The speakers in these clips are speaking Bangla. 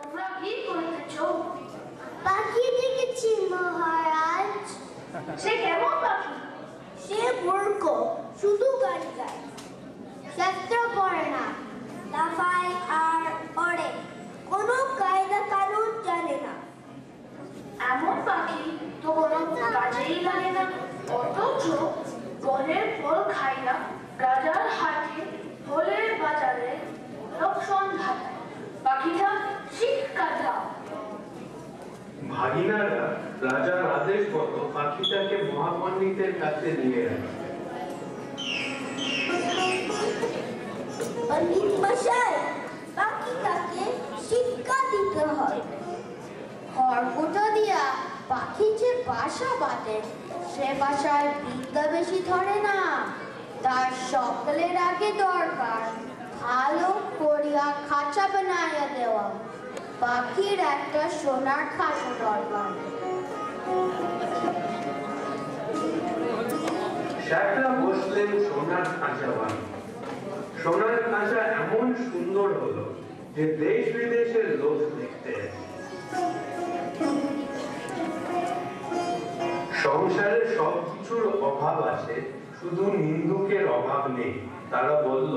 তোমরা কি করতেছ? পাখি দেখেছি মহারাজ। সে কেমন পাখি? সে মূর্খ, শুধু গান গায়, শাস্ত্র পড়ে না, লাফায় আর পড়ে, কোনো কায়দা কানুন জানে না। এমন পাখি তো কোনো কাজেই লাগে না, অথচ বনের ফল খায় না, রাজার হাটে ফলের বাজারে লোক সন্ধ্যা দেয়। পাখিটা শিক্ষা দাও। ভাগিনারা রাজার আদেশ মতো পাখিটাকে মহাপণ্ডিতের কাছে নিয়ে গেল। পণ্ডিত মশাই, পাখিটাকে শিক্ষা দিতে হয়। খড়কুটো দিয়া পাখি যে বাসা বাঁধে, সে বাসায় বিদ্যা বেশি ধরে না। তার সকলের আগে দরকার ভালো করিয়া খাঁচা বানাইয়া দেওয়া। পাখির একটা সোনার খাঁচা দরকার। শেখরা বসলেন সোনার খাঁচা বানিয়ে। সোনার খাঁচা এমন সুন্দর হলো যে দেশ বিদেশের লোক দেখতে আসে। সংসারে সবকিছুর অভাব আছে, শুধু নিন্দুকের অভাব নেই। তারা বলল,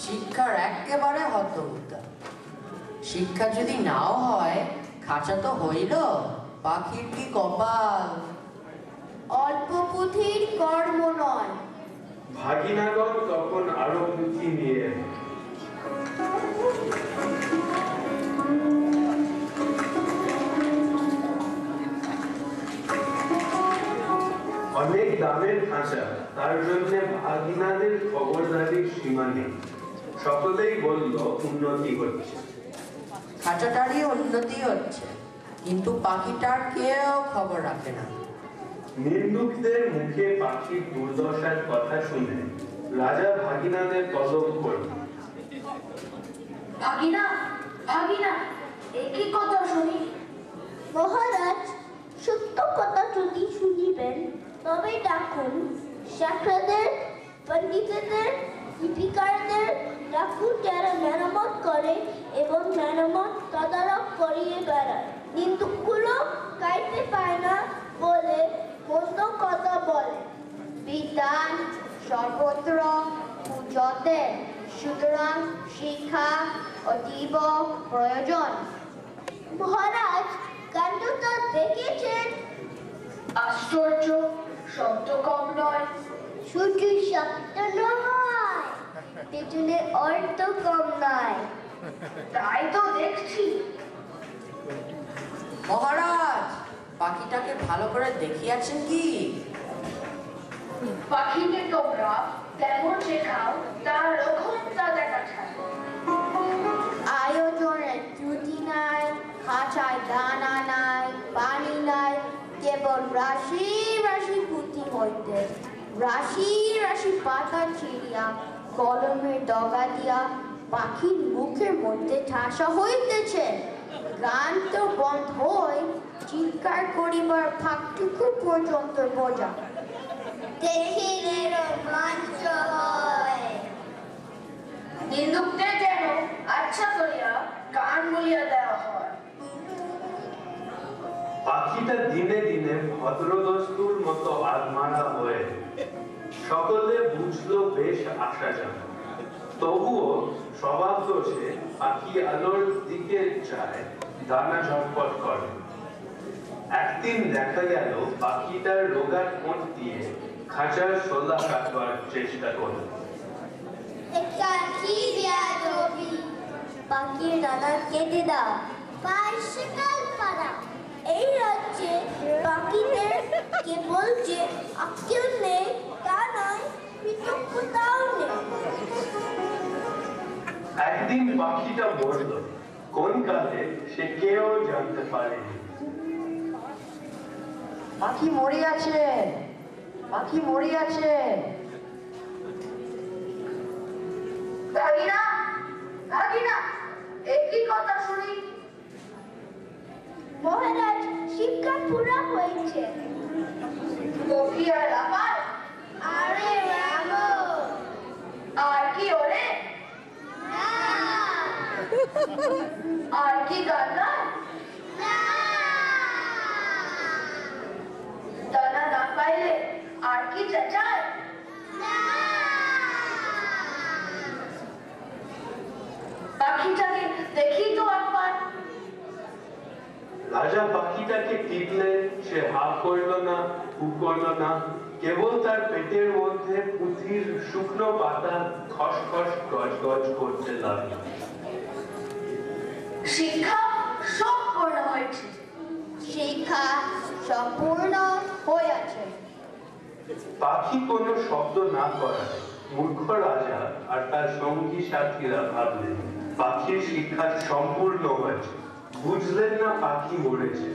শিক্ষার একেবারে হতবুদ্ধা। শিক্ষা যদি নাও হয়, খাঁচা তো হইল, পাখির কি কপাল। অল্প পুঁথির কর্ম নয়। ভাগিনাগণ তখন আরো পুঁথি নিয়ে এলেন। অনেক দামের খাঁচা, তার জন্য ভাগিনাদের খবরদারির সীমা নেই। সকলেই বলল উন্নতি হচ্ছে। খাঁচাটারই উন্নতি হচ্ছে, কিন্তু পাখিটার কেউ খবর রাখে না। নিন্দুকদের মুখে পাখির দুর্দশার কথা শুনে রাজা ভাগিনাদের তলব করল। ভাগিনা, ভাগিনা, একই কথা শুনি। মহারাজ, সত্য কথা যদি শুনিবেন তবে ডাকুন। শেখরাদের, পণ্ডিতদের, লিপিকারদের ডাকুন, যারা মেরামত করে এবং মেরামত তদারক করিয়ে বেড়ায়। নিন্দুকগুলো গাইতে পায় না বলে মন্দ কথা বলে। বিধান সর্বত্র পূজতে, সুতরাং শিক্ষা অতীব প্রয়োজন। মহারাজ, কাণ্ডটা দেখেছেন? আশ্চর্য, শব্দ কম নয়। শুধু শব্দ নয়, পেছনে অর্থ কম নয়। তাই তো দেখছি। মহারাজ, পাখিটাকে ভালো করে দেখিয়াছেন কি? পাখিকে তোমরা যেমন শেখাও তার রকম তা দেখা যায়। আয়োজনের ত্রুটি নাই, খাঁচায় দানা নাই, পানি নাই, কেবল রাশি রাশি পুঁথি হইতে রাশি রাশি পাতা ছিঁড়িয়া কলমের ডগা দিয়া পাখির মুখের মধ্যে ঠাসা হইতেছে। গান তো বন্ধ হই, চিৎকার করিবার ফাঁকটুকু পর্যন্ত বোঝা। দেখিলে রোমাঞ্চ হয়। নিন্দুকদের যেন আচ্ছা করিয়া গান বলিয়া দেওয়া হয়। পাখিটা দিনে দিনে ভদ্রদস্তুর মতো আদমারা হয়ে সকলে বুঝলো বেশ আশাজনক। তবুও স্বভাব দোষে পাখি আলোর দিকে চায়, দানা ঝটপট করে। একদিন দেখা গেল পাখিটার রোগা ঠোঁট দিয়ে খাঁচার শোলা কাটবার চেষ্টা করল। পাখির ডানা কেটে দাও, বাইসাইকেল পাড়া। এই রাজ্যে পাখিদের কেবল যে আক্কেল নেই তা নয়, কৃতজ্ঞতাও নেই। একদিন পাখিটা মরল, কোন কালে সে কেউ জানতে পারেনি। পাখি মরিয়াছে, পাখি মরিয়াছে। ভাগিনা, ভাগিনা, একই কথা শুনি। মহারাজ, শিক্ষা পুরা হয়েছে। কফি আর লাফার? আরে রামো, আর কি ওরে? না। আর কি গান গায়? দানা না পাইলে আর কি চেঁচায়? পাখিটাকে দেখি তো একবার। রাজা পাখিটাকে টিপলে সে হা করল না, হু করল না, কেবল তার পেটের মধ্যে পুঁথির শুকনো পাতা খসখস গজগজ করতে লাগলো। শিক্ষা সম্পূর্ণ হয়েছে। শিক্ষা সম্পূর্ণ হয়েছে। পাখি কোনো শব্দ না করায় মূর্খ রাজা আর তার সঙ্গী সাথীরা ভাবলেন পাখির শিক্ষা সম্পূর্ণ হয়েছে, বুঝলেন না পাখি মরেছে।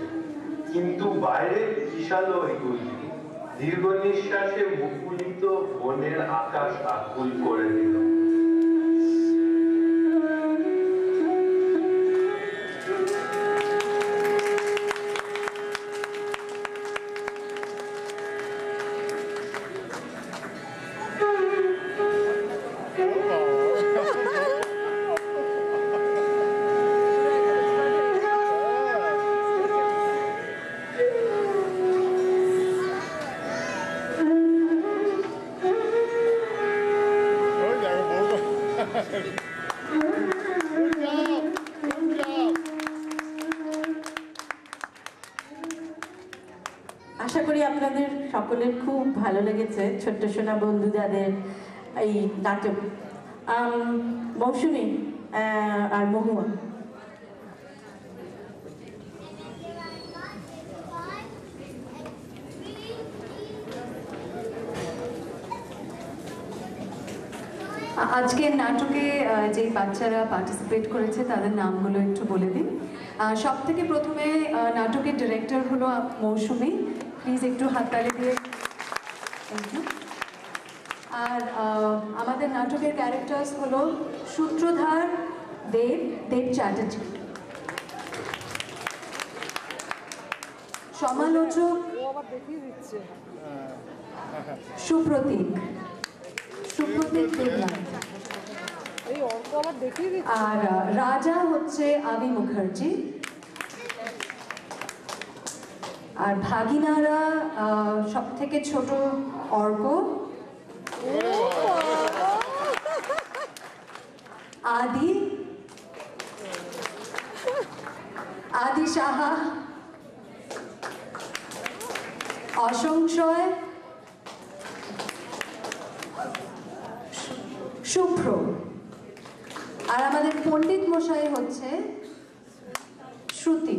কিন্তু বাইরে বিশালয় গলি দীর্ঘ নিঃশ্বাসে মুকুলিত বনের আকাশ আকুল করে দিল। আশা করি আপনাদের সকলের খুব ভালো লেগেছে ছোট্ট সোনা বন্ধু যাদের এই নাটক। মৌসুমী আর মহুয়া, আজকের নাটকে যে বাচ্চারা পার্টিসিপেট করেছে তাদের নামগুলো একটু বলে দিই। সব থেকে প্রথমে নাটকের ডিরেক্টর হলো মৌসুমী, প্লিজ একটু হাততালি দিয়ে। Thank you. আর আমাদের নাটকের ক্যারেক্টার্স হলো সূত্রধার, দেব চ্যাটার্জি, সমালোচক সুপ্রতীক দেবনাথ, আর রাজা হচ্ছে আবি মুখার্জি, আর ভাগিনারা সব থেকে ছোট অর্ক, আদি সাহা, অসংশয়, শুভ্র, আর আমাদের পণ্ডিত মশাই হচ্ছে শ্রুতি।